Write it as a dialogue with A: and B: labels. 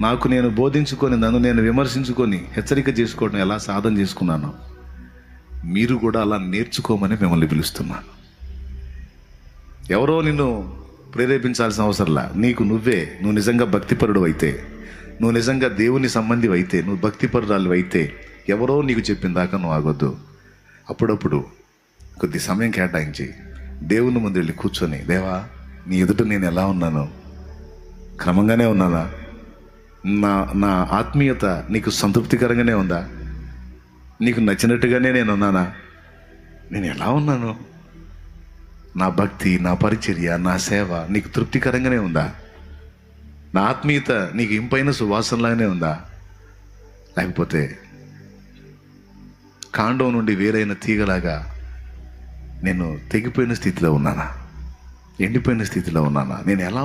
A: నాకు నేను బోధించుకొని, నన్ను నేను విమర్శించుకొని హెచ్చరిక చేసుకోవడం ఎలా సాధన చేసుకున్నాను, మీరు కూడా అలా నేర్చుకోమని మిమ్మల్ని పిలుస్తున్నాను. ఎవరో నిన్ను ప్రేరేపించాల్సిన అవసరంలా. నువ్వు నిజంగా భక్తిపరుడు అయితే, నువ్వు నిజంగా దేవుని సంబంధి అయితే, నువ్వు భక్తిపరురాలు అయితే, ఎవరో నీకు చెప్పిన దాకా నువ్వు ఆగొద్దు. అప్పుడప్పుడు కొద్ది సమయం కేటాయించి దేవుని ముందు వెళ్ళి కూర్చొని, దేవా, నీ ఎదుట నేను ఎలా ఉన్నాను? క్రమంగానే ఉన్నానా? నా ఆత్మీయత నీకు సంతృప్తికరంగానే ఉందా? నీకు నచ్చినట్టుగానే నేను ఉన్నానా? నేను ఎలా ఉన్నాను? నా భక్తి, నా పరిచర్య, నా సేవ నీకు తృప్తికరంగానే ఉందా? నా ఆత్మీయత నీకు ఇంపైన సువాసనలాగానే ఉందా? లేకపోతే కాండం నుండి వేరైన తీగలాగా నేను తెగిపోయిన స్థితిలో ఉన్నానా? ఎండిపోయిన స్థితిలో ఉన్నానా? నేను ఎలా